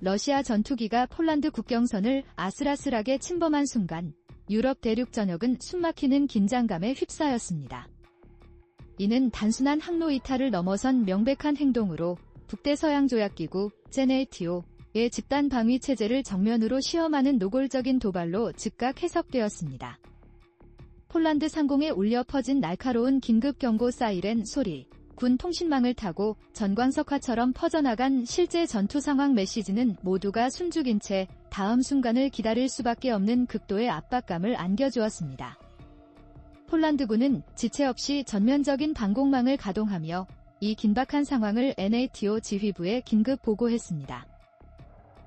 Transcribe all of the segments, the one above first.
러시아 전투기가 폴란드 국경선을 아슬아슬하게 침범한 순간 유럽 대륙 전역은 숨막히는 긴장감에 휩싸였습니다. 이는 단순한 항로 이탈을 넘어선 명백한 행동으로 북대서양조약기구 (NATO의) 집단 방위 체제를 정면으로 시험하는 노골적인 도발로 즉각 해석되었습니다. 폴란드 상공에 울려 퍼진 날카로운 긴급 경고 사이렌 소리, 군 통신망을 타고 전광석화처럼 퍼져나간 실제 전투 상황 메시지는 모두가 숨죽인 채 다음 순간을 기다릴 수밖에 없는 극도의 압박감을 안겨주었습니다. 폴란드군은 지체 없이 전면적인 방공망을 가동하며 이 긴박한 상황을 NATO 지휘부에 긴급 보고했습니다.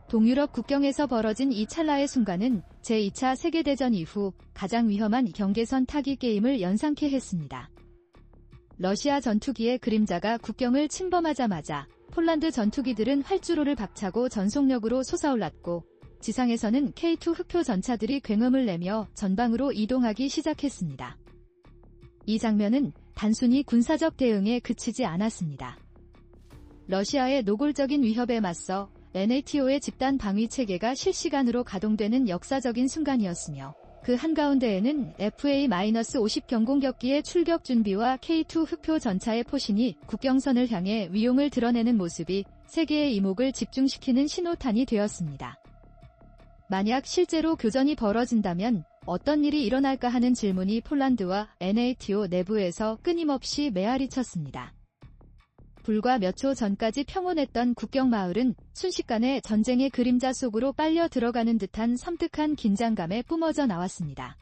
동유럽 국경에서 벌어진 이 찰나의 순간은 제2차 세계대전 이후 가장 위험한 경계선 타기 게임을 연상케 했습니다. 러시아 전투기의 그림자가 국경을 침범하자마자 폴란드 전투기들은 활주로를 박차고 전속력으로 솟아올랐고 지상에서는 K2 흑표 전차들이 굉음을 내며 전방으로 이동하기 시작했습니다. 이 장면은 단순히 군사적 대응에 그치지 않았습니다. 러시아의 노골적인 위협에 맞서 NATO의 집단 방위 체계가 실시간으로 가동되는 역사적인 순간이었으며 그 한가운데에는 FA-50 경공격기의 출격 준비와 K2 흑표 전차의 포신이 국경선을 향해 위용을 드러내는 모습이 세계의 이목을 집중시키는 신호탄이 되었습니다. 만약 실제로 교전이 벌어진다면 어떤 일이 일어날까 하는 질문이 폴란드와 NATO 내부에서 끊임없이 메아리쳤습니다. 불과 몇 초 전까지 평온했던 국경 마을은 순식간에 전쟁의 그림자 속으로 빨려 들어가는 듯한 섬뜩한 긴장감에 뿜어져 나왔습니다.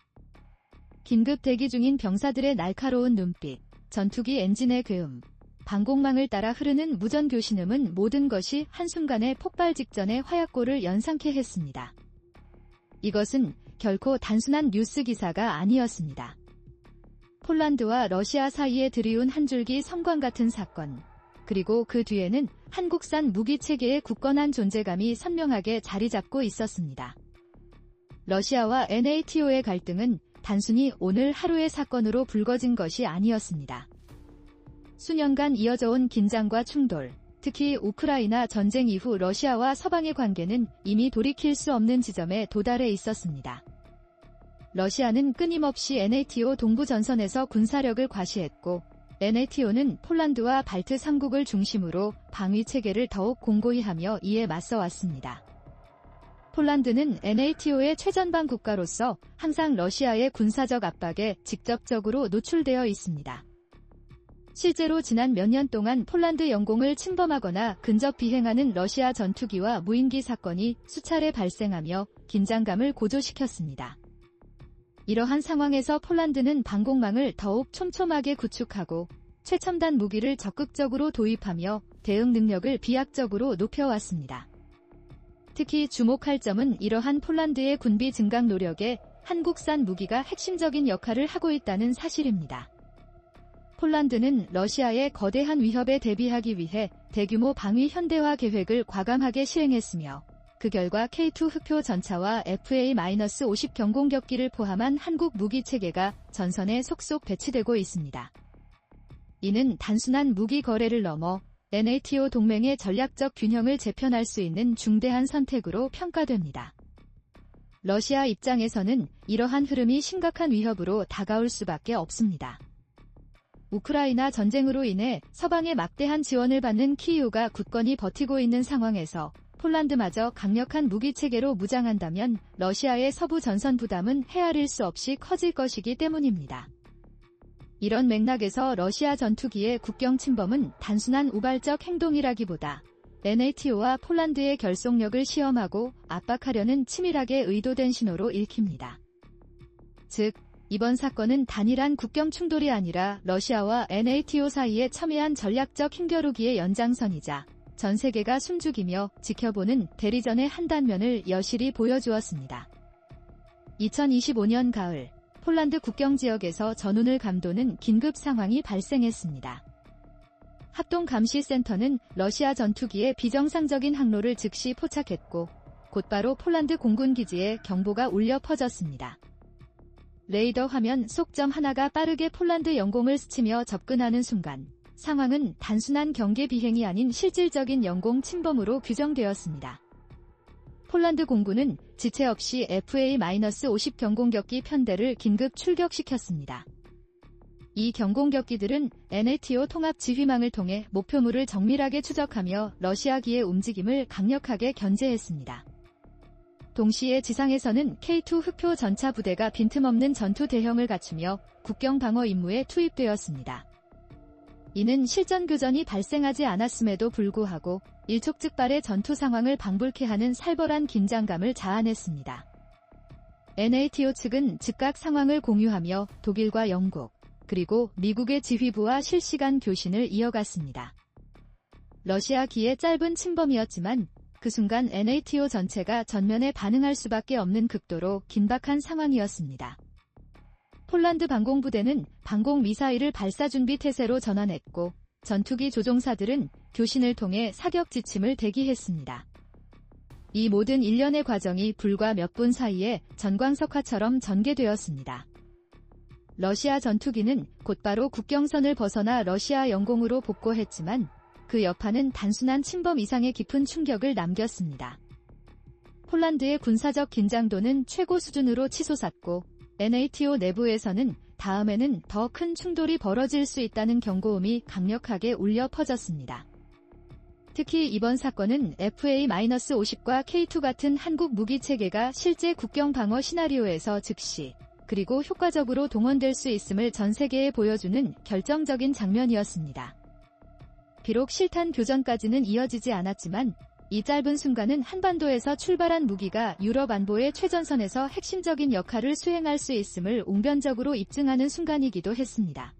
긴급 대기 중인 병사들의 날카로운 눈빛, 전투기 엔진의 괴음, 방공망을 따라 흐르는 무전교신음은 모든 것이 한순간에 폭발 직전의 화약고를 연상케 했습니다. 이것은 결코 단순한 뉴스 기사가 아니었습니다. 폴란드와 러시아 사이에 들이운 한 줄기 섬광 같은 사건, 그리고 그 뒤에는 한국산 무기체계의 굳건한 존재감이 선명하게 자리잡고 있었습니다. 러시아와 NATO의 갈등은 단순히 오늘 하루의 사건으로 불거진 것이 아니었습니다. 수년간 이어져온 긴장과 충돌, 특히 우크라이나 전쟁 이후 러시아와 서방의 관계는 이미 돌이킬 수 없는 지점에 도달해 있었습니다. 러시아는 끊임없이 NATO 동부 전선에서 군사력을 과시했고 NATO는 폴란드와 발트 3국을 중심으로 방위 체계를 더욱 공고히 하며 이에 맞서왔습니다. 폴란드는 NATO의 최전방 국가로서 항상 러시아의 군사적 압박에 직접적으로 노출되어 있습니다. 실제로 지난 몇 년 동안 폴란드 영공을 침범하거나 근접 비행하는 러시아 전투기와 무인기 사건이 수차례 발생하며 긴장감을 고조시켰습니다. 이러한 상황에서 폴란드는 방공망을 더욱 촘촘하게 구축하고 최첨단 무기를 적극적으로 도입하며 대응 능력을 비약적으로 높여왔습니다. 특히 주목할 점은 이러한 폴란드의 군비 증강 노력에 한국산 무기가 핵심적인 역할을 하고 있다는 사실입니다. 폴란드는 러시아의 거대한 위협에 대비하기 위해 대규모 방위 현대화 계획을 과감하게 시행했으며 그 결과 K2 흑표 전차와 FA-50 경공격기를 포함한 한국 무기체계가 전선에 속속 배치되고 있습니다. 이는 단순한 무기 거래를 넘어 NATO 동맹의 전략적 균형을 재편할 수 있는 중대한 선택으로 평가됩니다. 러시아 입장에서는 이러한 흐름이 심각한 위협으로 다가올 수밖에 없습니다. 우크라이나 전쟁으로 인해 서방의 막대한 지원을 받는 키이우가 굳건히 버티고 있는 상황에서 폴란드마저 강력한 무기체계로 무장한다면 러시아의 서부 전선 부담은 헤아릴 수 없이 커질 것이기 때문입니다. 이런 맥락에서 러시아 전투기의 국경 침범은 단순한 우발적 행동이라기보다 NATO와 폴란드의 결속력을 시험하고 압박하려는 치밀하게 의도된 신호로 읽힙니다. 즉, 이번 사건은 단일한 국경 충돌이 아니라 러시아와 NATO 사이의 첨예한 전략적 힘겨루기의 연장선이자 전 세계가 숨죽이며 지켜보는 대리전의 한 단면을 여실히 보여주었습니다. 2025년 가을, 폴란드 국경 지역에서 전운을 감도는 긴급 상황이 발생했습니다. 합동감시센터는 러시아 전투기의 비정상적인 항로를 즉시 포착했고 곧바로 폴란드 공군기지에 경보가 울려 퍼졌습니다. 레이더 화면 속 점 하나가 빠르게 폴란드 영공을 스치며 접근하는 순간 상황은 단순한 경계 비행이 아닌 실질적인 영공 침범으로 규정되었습니다. 폴란드 공군은 지체 없이 FA-50 경공격기 편대를 긴급 출격시켰습니다. 이 경공격기들은 NATO 통합 지휘망을 통해 목표물을 정밀하게 추적하며 러시아기의 움직임을 강력하게 견제했습니다. 동시에 지상에서는 K2 흑표 전차 부대가 빈틈없는 전투 대형을 갖추며 국경 방어 임무에 투입되었습니다. 이는 실전 교전이 발생하지 않았음에도 불구하고 일촉즉발의 전투 상황을 방불케 하는 살벌한 긴장감을 자아냈습니다. NATO 측은 즉각 상황을 공유하며 독일과 영국, 그리고 미국의 지휘부와 실시간 교신을 이어갔습니다. 러시아기의 짧은 침범이었지만 그 순간 NATO 전체가 전면에 반응할 수밖에 없는 극도로 긴박한 상황이었습니다. 폴란드 방공부대는 방공 미사일을 발사 준비 태세로 전환했고 전투기 조종사들은 교신을 통해 사격 지침을 대기했습니다. 이 모든 일련의 과정이 불과 몇 분 사이에 전광석화처럼 전개되었습니다. 러시아 전투기는 곧바로 국경선을 벗어나 러시아 영공으로 복구했지만 그 여파는 단순한 침범 이상의 깊은 충격을 남겼습니다. 폴란드의 군사적 긴장도는 최고 수준으로 치솟았고 NATO 내부에서는 다음에는 더 큰 충돌이 벌어질 수 있다는 경고음이 강력하게 울려 퍼졌습니다. 특히 이번 사건은 FA-50과 K2 같은 한국 무기체계가 실제 국경 방어 시나리오에서 즉시 그리고 효과적으로 동원될 수 있음을 전 세계에 보여주는 결정적인 장면이었습니다. 비록 실탄 교전까지는 이어지지 않았지만 이 짧은 순간은 한반도에서 출발한 무기가 유럽 안보의 최전선에서 핵심적인 역할을 수행할 수 있음을 웅변적으로 입증하는 순간이기도 했습니다.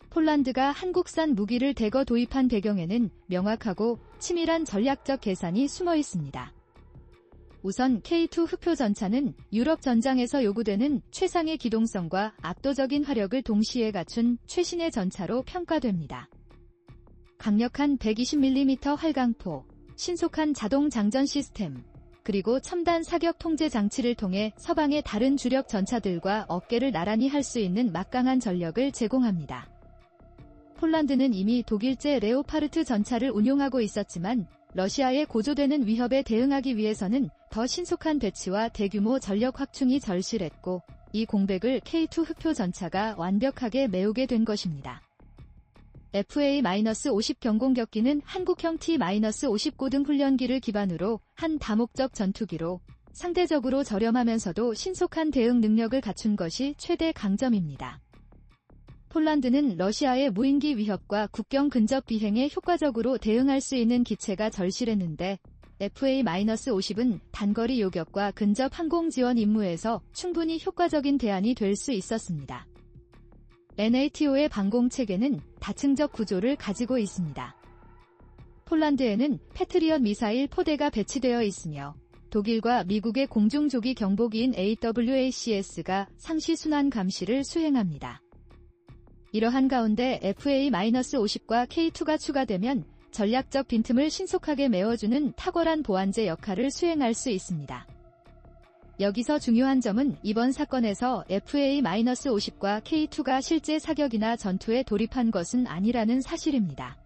폴란드가 한국산 무기를 대거 도입한 배경에는 명확하고 치밀한 전략적 계산이 숨어 있습니다. 우선 K2 흑표 전차는 유럽 전장에서 요구되는 최상의 기동성과 압도적인 화력을 동시에 갖춘 최신의 전차로 평가됩니다. 강력한 120mm 활강포, 신속한 자동 장전 시스템, 그리고 첨단 사격 통제 장치를 통해 서방의 다른 주력 전차들과 어깨를 나란히 할 수 있는 막강한 전력을 제공합니다. 폴란드는 이미 독일제 레오파르트 전차를 운용하고 있었지만 러시아의 고조되는 위협에 대응하기 위해서는 더 신속한 배치와 대규모 전력 확충이 절실했고 이 공백을 K2 흑표 전차가 완벽하게 메우게 된 것입니다. FA-50 경공격기는 한국형 T-50 고등 훈련기를 기반으로 한 다목적 전투기로 상대적으로 저렴하면서도 신속한 대응 능력을 갖춘 것이 최대 강점입니다. 폴란드는 러시아의 무인기 위협과 국경 근접 비행에 효과적으로 대응할 수 있는 기체가 절실했는데 FA-50은 단거리 요격과 근접 항공 지원 임무에서 충분히 효과적인 대안이 될 수 있었습니다. NATO의 방공 체계는 다층적 구조를 가지고 있습니다. 폴란드에는 패트리엇 미사일 포대가 배치되어 있으며 독일과 미국의 공중조기 경보기인 AWACS가 상시 순환 감시를 수행합니다. 이러한 가운데 FA-50과 K2가 추가되면 전략적 빈틈을 신속하게 메워주는 탁월한 보완제 역할을 수행할 수 있습니다. 여기서 중요한 점은 이번 사건에서 FA-50과 K2가 실제 사격이나 전투에 돌입한 것은 아니라는 사실입니다.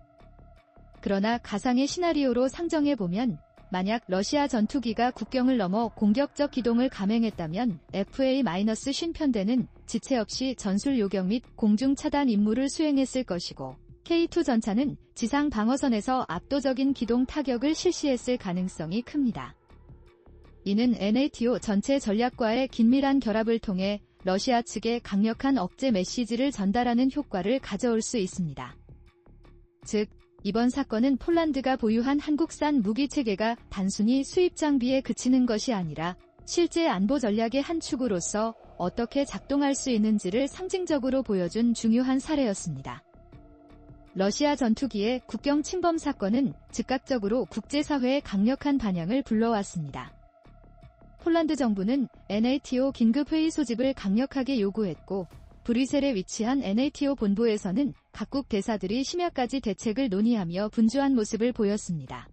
그러나 가상의 시나리오로 상정해보면 만약 러시아 전투기가 국경을 넘어 공격적 기동을 감행했다면 FA-50 편대는 지체 없이 전술 요격 및 공중 차단 임무를 수행했을 것이고 K2 전차는 지상 방어선에서 압도적인 기동 타격을 실시했을 가능성이 큽니다. 이는 NATO 전체 전략과의 긴밀한 결합을 통해 러시아 측에 강력한 억제 메시지를 전달하는 효과를 가져올 수 있습니다. 즉, 이번 사건은 폴란드가 보유한 한국산 무기체계가 단순히 수입 장비에 그치는 것이 아니라 실제 안보 전략의 한 축으로서 어떻게 작동할 수 있는지를 상징적으로 보여준 중요한 사례였습니다. 러시아 전투기의 국경 침범 사건은 즉각적으로 국제사회의 강력한 반향을 불러왔습니다. 폴란드 정부는 NATO 긴급회의 소집을 강력하게 요구했고 브뤼셀에 위치한 NATO 본부에서는 각국 대사들이 심야까지 대책을 논의하며 분주한 모습을 보였습니다.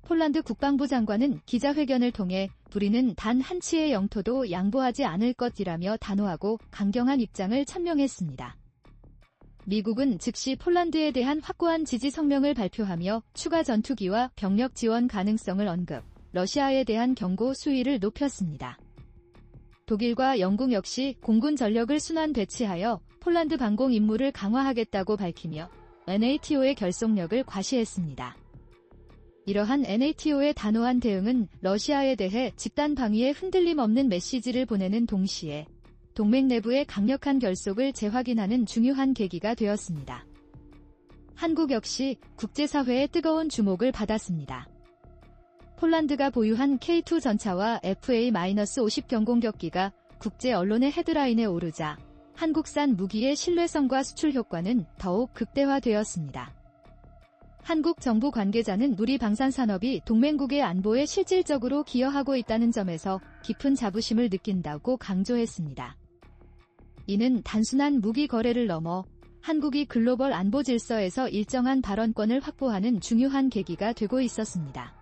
폴란드 국방부 장관은 기자회견을 통해 우리는 단 한 치의 영토도 양보하지 않을 것이라며 단호하고 강경한 입장을 천명했습니다. 미국은 즉시 폴란드에 대한 확고한 지지 성명을 발표하며 추가 전투기와 병력 지원 가능성을 언급. 러시아에 대한 경고 수위를 높였습니다. 독일과 영국 역시 공군 전력을 순환 배치하여 폴란드 방공 임무를 강화하겠다고 밝히며 NATO의 결속력을 과시했습니다. 이러한 NATO의 단호한 대응은 러시아에 대해 집단 방위에 흔들림 없는 메시지를 보내는 동시에 동맹 내부의 강력한 결속을 재확인하는 중요한 계기가 되었습니다. 한국 역시 국제사회의 뜨거운 주목을 받았습니다. 폴란드가 보유한 K2 전차와 FA-50 경공격기가 국제 언론의 헤드라인에 오르자 한국산 무기의 신뢰성과 수출 효과는 더욱 극대화되었습니다. 한국 정부 관계자는 우리 방산산업이 동맹국의 안보에 실질적으로 기여하고 있다는 점에서 깊은 자부심을 느낀다고 강조했습니다. 이는 단순한 무기 거래를 넘어 한국이 글로벌 안보 질서에서 일정한 발언권을 확보하는 중요한 계기가 되고 있었습니다.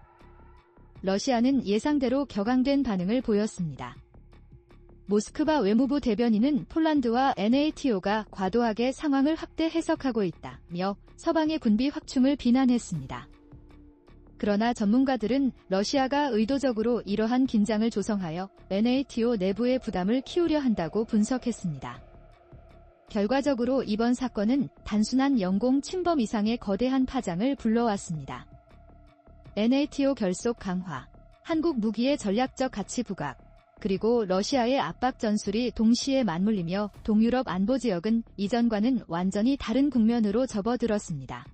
러시아는 예상대로 격앙된 반응을 보였습니다. 모스크바 외무부 대변인은 폴란드와 NATO가 과도하게 상황을 확대 해석하고 있다며 서방의 군비 확충을 비난했습니다. 그러나 전문가들은 러시아가 의도적으로 이러한 긴장을 조성하여 NATO 내부의 부담을 키우려 한다고 분석했습니다. 결과적으로 이번 사건은 단순한 영공 침범 이상의 거대한 파장을 불러왔습니다. NATO 결속 강화, 한국 무기의 전략적 가치 부각, 그리고 러시아의 압박 전술이 동시에 맞물리며 동유럽 안보 지역은 이전과는 완전히 다른 국면으로 접어들었습니다.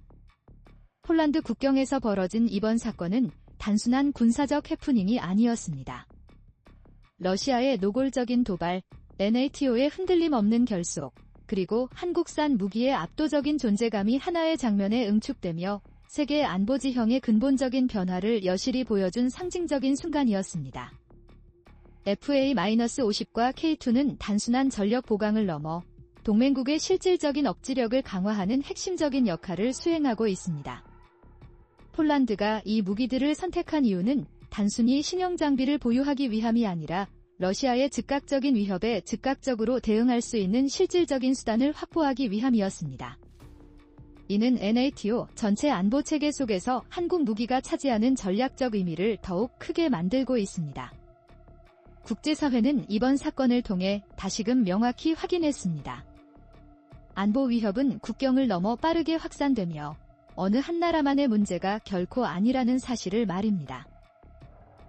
폴란드 국경에서 벌어진 이번 사건은 단순한 군사적 해프닝이 아니었습니다. 러시아의 노골적인 도발, NATO의 흔들림 없는 결속, 그리고 한국산 무기의 압도적인 존재감이 하나의 장면에 응축되며 세계 안보 지형의 근본적인 변화를 여실히 보여준 상징적인 순간이었습니다. FA-50과 K2는 단순한 전력 보강을 넘어 동맹국의 실질적인 억지력을 강화하는 핵심적인 역할을 수행하고 있습니다. 폴란드가 이 무기들을 선택한 이유는 단순히 신형 장비를 보유하기 위함이 아니라 러시아의 즉각적인 위협에 즉각적으로 대응할 수 있는 실질적인 수단을 확보하기 위함이었습니다. 이는 NATO 전체 안보 체계 속에서 한국 무기가 차지하는 전략적 의미를 더욱 크게 만들고 있습니다. 국제사회는 이번 사건을 통해 다시금 명확히 확인했습니다. 안보 위협은 국경을 넘어 빠르게 확산되며 어느 한 나라만의 문제가 결코 아니라는 사실을 말입니다.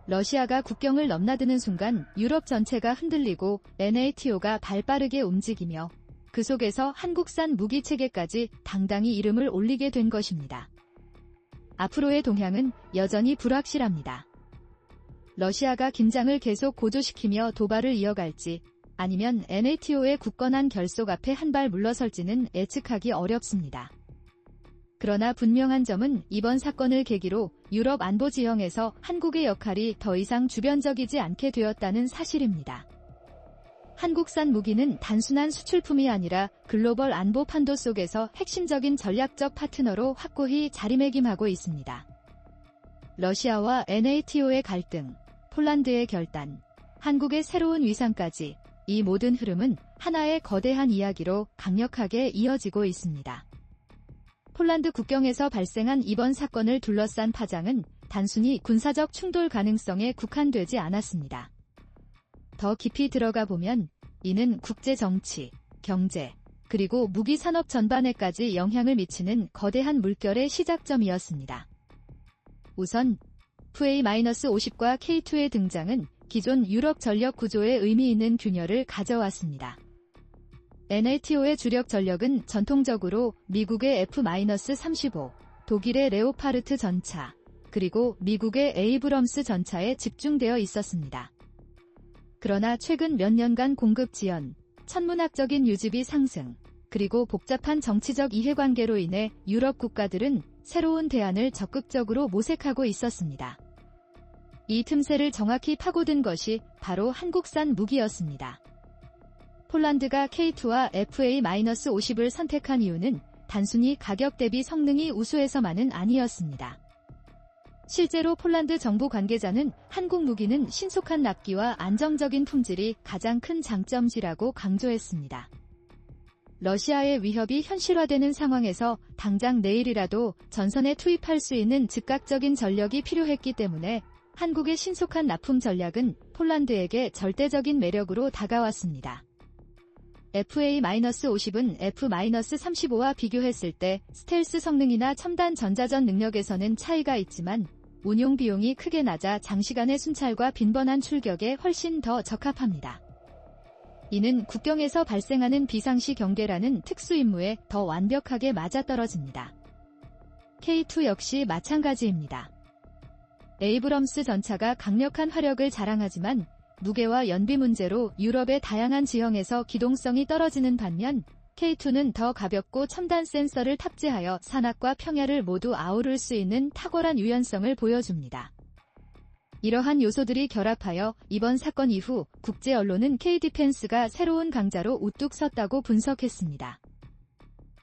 러시아가 국경을 넘나드는 순간 유럽 전체가 흔들리고 NATO가 발빠르게 움직이며 그 속에서 한국산 무기 체계까지 당당히 이름을 올리게 된 것입니다. 앞으로의 동향은 여전히 불확실합니다. 러시아가 긴장을 계속 고조시키며 도발을 이어갈지 아니면 NATO의 굳건한 결속 앞에 한 발 물러설지는 예측하기 어렵습니다. 그러나 분명한 점은 이번 사건을 계기로 유럽 안보 지형에서 한국의 역할이 더 이상 주변적이지 않게 되었다는 사실입니다. 한국산 무기는 단순한 수출품이 아니라 글로벌 안보 판도 속에서 핵심적인 전략적 파트너로 확고히 자리매김하고 있습니다. 러시아와 NATO의 갈등, 폴란드의 결단, 한국의 새로운 위상까지 이 모든 흐름은 하나의 거대한 이야기로 강력하게 이어지고 있습니다. 폴란드 국경에서 발생한 이번 사건을 둘러싼 파장은 단순히 군사적 충돌 가능성에 국한되지 않았습니다. 더 깊이 들어가 보면 이는 국제 정치, 경제, 그리고 무기 산업 전반에까지 영향을 미치는 거대한 물결의 시작점이었습니다. 우선 FA-50과 K2의 등장은 기존 유럽 전력 구조에 의미 있는 균열을 가져왔습니다. NATO의 주력 전력은 전통적으로 미국의 F-35, 독일의 레오파르트 전차, 그리고 미국의 에이브럼스 전차에 집중되어 있었습니다. 그러나 최근 몇 년간 공급 지연, 천문학적인 유지비 상승, 그리고 복잡한 정치적 이해관계로 인해 유럽 국가들은 새로운 대안을 적극적으로 모색하고 있었습니다. 이 틈새를 정확히 파고든 것이 바로 한국산 무기였습니다. 폴란드가 K2와 FA-50을 선택한 이유는 단순히 가격 대비 성능이 우수해서만은 아니었습니다. 실제로 폴란드 정부 관계자는 한국 무기는 신속한 납기와 안정적인 품질이 가장 큰 장점이라고 강조했습니다. 러시아의 위협이 현실화되는 상황에서 당장 내일이라도 전선에 투입할 수 있는 즉각적인 전력이 필요했기 때문에 한국의 신속한 납품 전략은 폴란드에게 절대적인 매력으로 다가왔습니다. FA-50은 F-35와 비교했을 때 스텔스 성능이나 첨단 전자전 능력에서는 차이가 있지만 운용 비용이 크게 낮아 장시간의 순찰과 빈번한 출격에 훨씬 더 적합합니다. 이는 국경에서 발생하는 비상시 경계라는 특수 임무에 더 완벽하게 맞아떨어집니다. K2 역시 마찬가지입니다. 에이브럼스 전차가 강력한 화력을 자랑하지만 무게와 연비 문제로 유럽의 다양한 지형에서 기동성이 떨어지는 반면 K2는 더 가볍고 첨단 센서를 탑재하여 산악과 평야를 모두 아우를 수 있는 탁월한 유연성을 보여줍니다. 이러한 요소들이 결합하여 이번 사건 이후 국제 언론은 K-디펜스가 새로운 강자로 우뚝 섰다고 분석했습니다.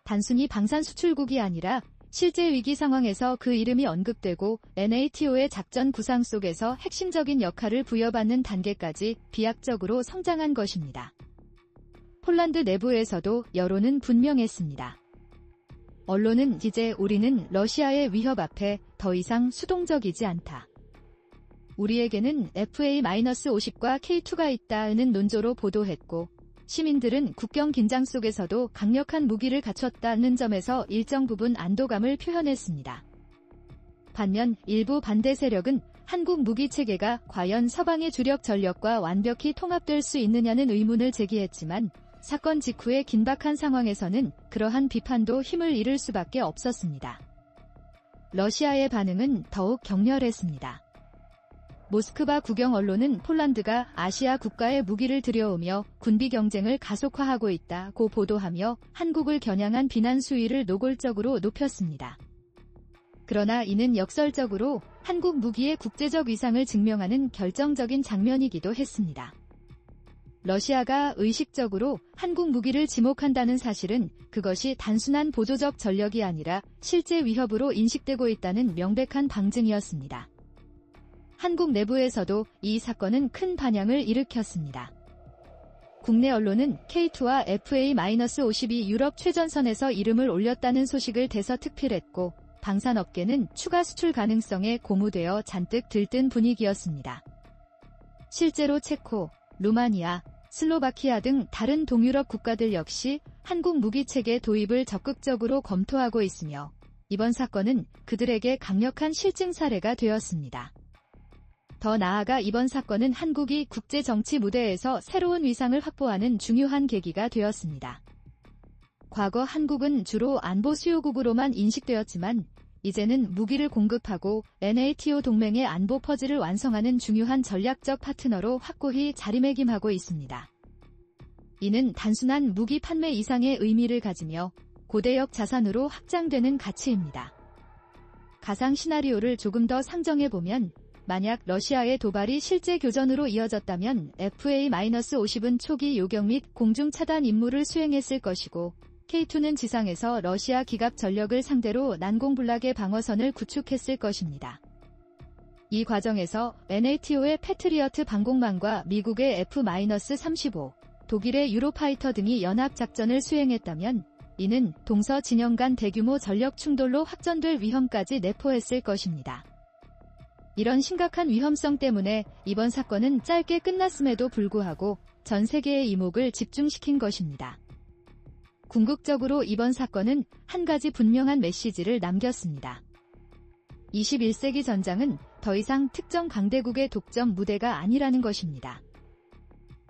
단순히 방산 수출국이 아니라 실제 위기 상황에서 그 이름이 언급되고 NATO의 작전 구상 속에서 핵심적인 역할을 부여받는 단계까지 비약적으로 성장한 것입니다. 폴란드 내부에서도 여론은 분명했습니다. 언론은 이제 우리는 러시아의 위협 앞에 더 이상 수동적이지 않다. 우리에게는 FA-50과 K2가 있다는 논조로 보도했고 시민들은 국경 긴장 속에서도 강력한 무기를 갖췄다는 점에서 일정 부분 안도감을 표현했습니다. 반면 일부 반대 세력은 한국 무기 체계가 과연 서방의 주력 전력과 완벽히 통합될 수 있느냐는 의문을 제기했지만 사건 직후의 긴박한 상황에서는 그러한 비판도 힘을 잃을 수밖에 없었습니다. 러시아의 반응은 더욱 격렬했습니다. 모스크바 국영 언론은 폴란드가 아시아 국가에 무기를 들여오며 군비 경쟁을 가속화하고 있다고 보도하며 한국을 겨냥한 비난 수위를 노골적으로 높였습니다. 그러나 이는 역설적으로 한국 무기의 국제적 위상을 증명하는 결정적인 장면이기도 했습니다. 러시아가 의식적으로 한국 무기를 지목한다는 사실은 그것이 단순한 보조적 전력이 아니라 실제 위협으로 인식되고 있다는 명백한 방증이었습니다. 한국 내부에서도 이 사건은 큰 반향을 일으켰습니다. 국내 언론은 K2와 FA-52 유럽 최전선에서 이름을 올렸다는 소식을 대서특필했고 방산업계는 추가 수출 가능성에 고무되어 잔뜩 들뜬 분위기였습니다. 실제로 체코, 루마니아, 슬로바키아 등 다른 동유럽 국가들 역시 한국 무기체계 도입을 적극적으로 검토하고 있으며 이번 사건은 그들에게 강력한 실증 사례가 되었습니다. 더 나아가 이번 사건은 한국이 국제정치 무대에서 새로운 위상을 확보하는 중요한 계기가 되었습니다. 과거 한국은 주로 안보 수요국으로만 인식되었지만 이제는 무기를 공급하고 NATO 동맹의 안보 퍼즐을 완성하는 중요한 전략적 파트너로 확고히 자리매김하고 있습니다. 이는 단순한 무기 판매 이상의 의미를 가지며 고대역 자산으로 확장되는 가치입니다. 가상 시나리오를 조금 더 상정해보면 만약 러시아의 도발이 실제 교전으로 이어졌다면 FA-50은 초기 요격 및 공중 차단 임무를 수행했을 것이고 K2는 지상에서 러시아 기갑 전력을 상대로 난공불락의 방어선을 구축했을 것입니다. 이 과정에서 NATO의 패트리어트 방공망과 미국의 F-35, 독일의 유로파이터 등이 연합작전을 수행했다면 이는 동서 진영 간 대규모 전력 충돌로 확전될 위험까지 내포했을 것입니다. 이런 심각한 위험성 때문에 이번 사건은 짧게 끝났음에도 불구하고 전 세계의 이목을 집중시킨 것입니다. 궁극적으로 이번 사건은 한 가지 분명한 메시지를 남겼습니다. 21세기 전장은 더 이상 특정 강대국의 독점 무대가 아니라는 것입니다.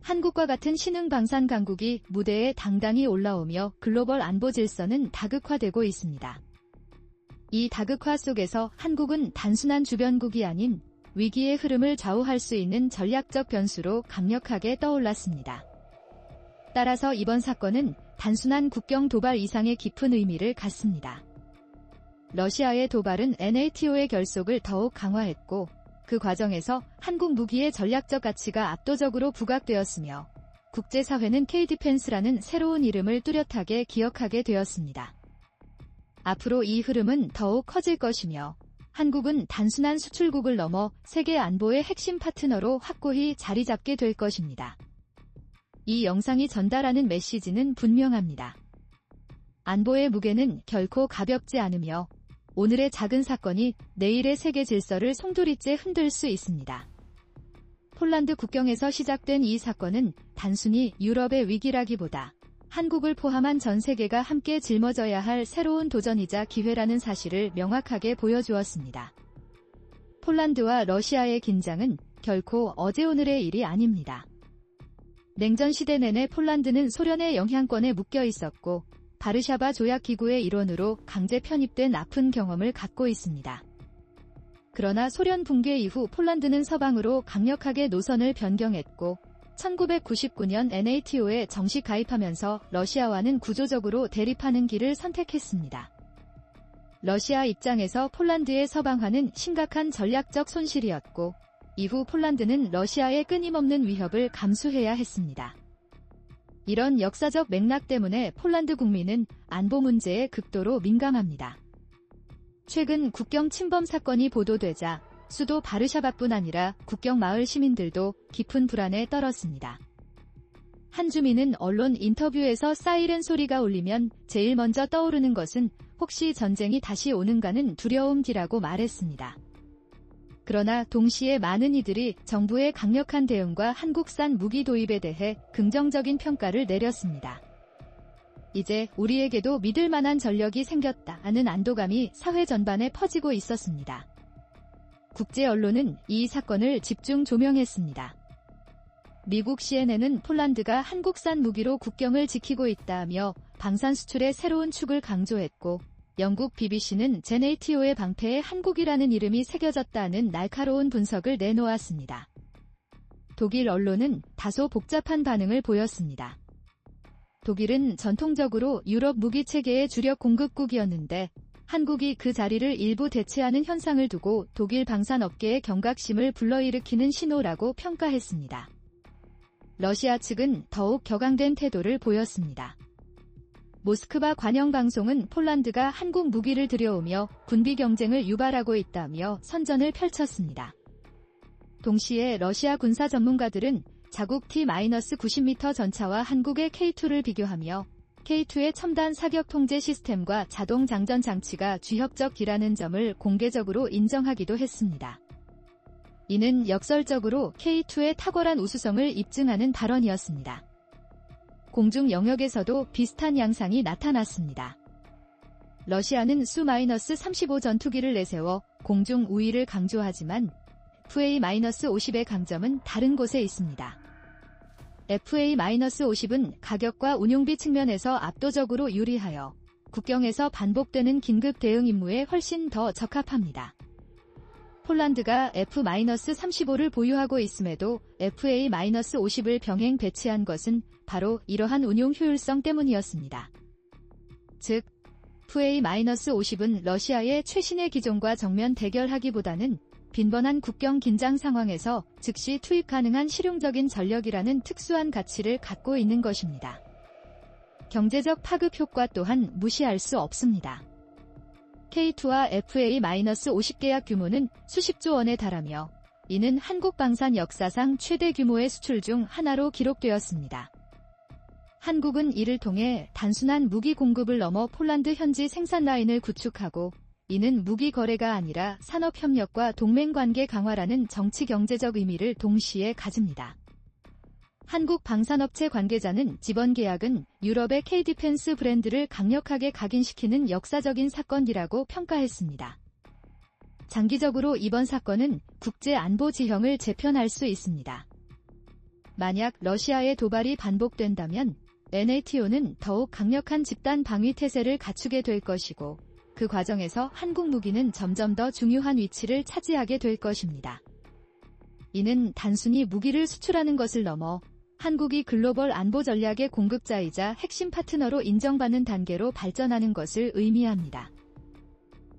한국과 같은 신흥 방산 강국이 무대에 당당히 올라오며 글로벌 안보 질서는 다극화되고 있습니다. 이 다극화 속에서 한국은 단순한 주변국이 아닌 위기의 흐름을 좌우할 수 있는 전략적 변수로 강력하게 떠올랐습니다. 따라서 이번 사건은 단순한 국경 도발 이상의 깊은 의미를 갖습니다. 러시아의 도발은 NATO의 결속을 더욱 강화했고 그 과정에서 한국 무기의 전략적 가치가 압도적으로 부각되었으며 국제사회는 K-디펜스라는 새로운 이름을 뚜렷하게 기억하게 되었습니다. 앞으로 이 흐름은 더욱 커질 것이며 한국은 단순한 수출국을 넘어 세계 안보의 핵심 파트너로 확고히 자리 잡게 될 것입니다. 이 영상이 전달하는 메시지는 분명합니다. 안보의 무게는 결코 가볍지 않으며 오늘의 작은 사건이 내일의 세계 질서를 송두리째 흔들 수 있습니다. 폴란드 국경에서 시작된 이 사건은 단순히 유럽의 위기라기보다 한국을 포함한 전 세계가 함께 짊어져야 할 새로운 도전이자 기회라는 사실을 명확하게 보여주었습니다. 폴란드와 러시아의 긴장은 결코 어제 오늘의 일이 아닙니다. 냉전 시대 내내 폴란드는 소련의 영향권에 묶여 있었고 바르샤바 조약기구의 일원으로 강제 편입된 아픈 경험을 갖고 있습니다. 그러나 소련 붕괴 이후 폴란드는 서방으로 강력하게 노선을 변경했고 1999년 NATO에 정식 가입하면서 러시아와는 구조적으로 대립하는 길을 선택했습니다. 러시아 입장에서 폴란드의 서방화는 심각한 전략적 손실이었고 이후 폴란드는 러시아의 끊임없는 위협을 감수해야 했습니다. 이런 역사적 맥락 때문에 폴란드 국민은 안보 문제에 극도로 민감합니다. 최근 국경 침범 사건이 보도되자 수도 바르샤바뿐 아니라 국경 마을 시민들도 깊은 불안에 떨었습니다. 한 주민은 언론 인터뷰에서 사이렌 소리가 울리면 제일 먼저 떠오르는 것은 혹시 전쟁이 다시 오는가는 두려움이라고 말했습니다. 그러나 동시에 많은 이들이 정부의 강력한 대응과 한국산 무기 도입에 대해 긍정적인 평가를 내렸습니다. 이제 우리에게도 믿을 만한 전력이 생겼다는 안도감이 사회 전반에 퍼지고 있었습니다. 국제 언론은 이 사건을 집중 조명했습니다. 미국 CNN은 폴란드가 한국산 무기로 국경을 지키고 있다며 방산 수출의 새로운 축을 강조했고 영국 BBC는 NATO의 방패에 한국이라는 이름이 새겨졌다는 날카로운 분석을 내놓았습니다. 독일 언론은 다소 복잡한 반응을 보였습니다. 독일은 전통적으로 유럽 무기 체계의 주력 공급국이었는데 한국이 그 자리를 일부 대체하는 현상을 두고 독일 방산업계의 경각심을 불러일으키는 신호라고 평가했습니다. 러시아 측은 더욱 격앙된 태도를 보였습니다. 모스크바 관영방송은 폴란드가 한국 무기를 들여오며 군비 경쟁을 유발하고 있다며 선전을 펼쳤습니다. 동시에 러시아 군사 전문가들은 자국 T-90m 전차와 한국의 K2를 비교하며 K2의 첨단 사격 통제 시스템과 자동 장전 장치가 주협적이라는 점을 공개적으로 인정하기도 했습니다. 이는 역설적으로 K2의 탁월한 우수성을 입증하는 발언이었습니다. 공중 영역에서도 비슷한 양상이 나타났습니다. 러시아는 Su-35 전투기를 내세워 공중 우위를 강조하지만 FA-50의 강점은 다른 곳에 있습니다. FA-50은 가격과 운용비 측면에서 압도적으로 유리하여 국경에서 반복되는 긴급 대응 임무에 훨씬 더 적합합니다. 폴란드가 F-35를 보유하고 있음에도 FA-50을 병행 배치한 것은 바로 이러한 운용 효율성 때문이었습니다. 즉, FA-50은 러시아의 최신의 기종과 정면 대결하기보다는 빈번한 국경 긴장 상황에서 즉시 투입 가능한 실용적인 전력이라는 특수한 가치를 갖고 있는 것입니다. 경제적 파급 효과 또한 무시할 수 없습니다. K2와 FA-50 계약 규모는 수십조 원에 달하며 이는 한국 방산 역사상 최대 규모의 수출 중 하나로 기록되었습니다. 한국은 이를 통해 단순한 무기 공급을 넘어 폴란드 현지 생산 라인을 구축하고 이는 무기 거래가 아니라 산업협력과 동맹관계 강화라는 정치-경제적 의미를 동시에 가집니다. 한국 방산업체 관계자는 이번 계약은 유럽의 K-디펜스 브랜드를 강력하게 각인시키는 역사적인 사건이라고 평가했습니다. 장기적으로 이번 사건은 국제 안보 지형을 재편할 수 있습니다. 만약 러시아의 도발이 반복된다면 NATO는 더욱 강력한 집단 방위 태세를 갖추게 될 것이고 그 과정에서 한국 무기는 점점 더 중요한 위치를 차지하게 될 것입니다. 이는 단순히 무기를 수출하는 것을 넘어 한국이 글로벌 안보 전략의 공급자이자 핵심 파트너로 인정받는 단계로 발전하는 것을 의미합니다.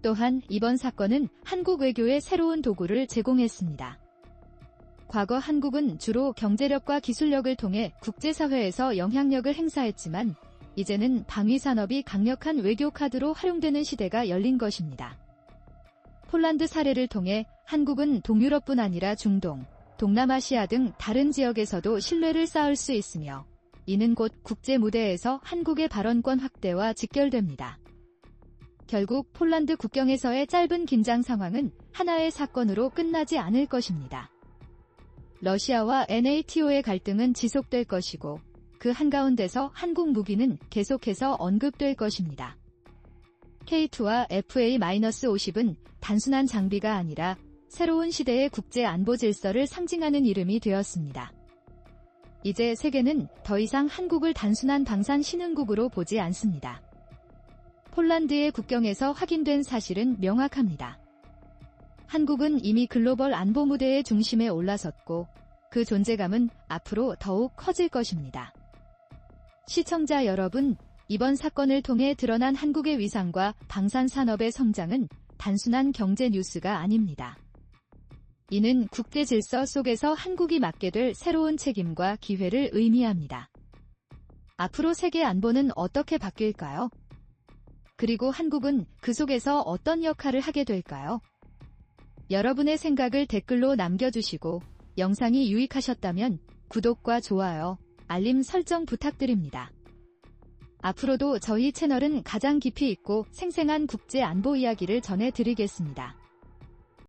또한 이번 사건은 한국 외교의 새로운 도구를 제공했습니다. 과거 한국은 주로 경제력과 기술력을 통해 국제사회에서 영향력을 행사했지만 이제는 방위산업이 강력한 외교 카드로 활용되는 시대가 열린 것입니다. 폴란드 사례를 통해 한국은 동유럽뿐 아니라 중동, 동남아시아 등 다른 지역에서도 신뢰를 쌓을 수 있으며 이는 곧 국제 무대에서 한국의 발언권 확대와 직결됩니다. 결국 폴란드 국경에서의 짧은 긴장 상황은 하나의 사건으로 끝나지 않을 것입니다. 러시아와 NATO의 갈등은 지속될 것이고 그 한가운데서 한국 무기는 계속해서 언급될 것입니다. K2와 FA-50은 단순한 장비가 아니라 새로운 시대의 국제 안보 질서를 상징하는 이름이 되었습니다. 이제 세계는 더 이상 한국을 단순한 방산 신흥국으로 보지 않습니다. 폴란드의 국경에서 확인된 사실은 명확합니다. 한국은 이미 글로벌 안보 무대의 중심에 올라섰고 그 존재감은 앞으로 더욱 커질 것입니다. 시청자 여러분, 이번 사건을 통해 드러난 한국의 위상과 방산 산업의 성장은 단순한 경제 뉴스가 아닙니다. 이는 국제 질서 속에서 한국이 맡게 될 새로운 책임과 기회를 의미합니다. 앞으로 세계 안보는 어떻게 바뀔까요? 그리고 한국은 그 속에서 어떤 역할을 하게 될까요? 여러분의 생각을 댓글로 남겨주시고 영상이 유익하셨다면 구독과 좋아요, 알림 설정 부탁드립니다. 앞으로도 저희 채널은 가장 깊이 있고 생생한 국제 안보 이야기를 전해드리겠습니다.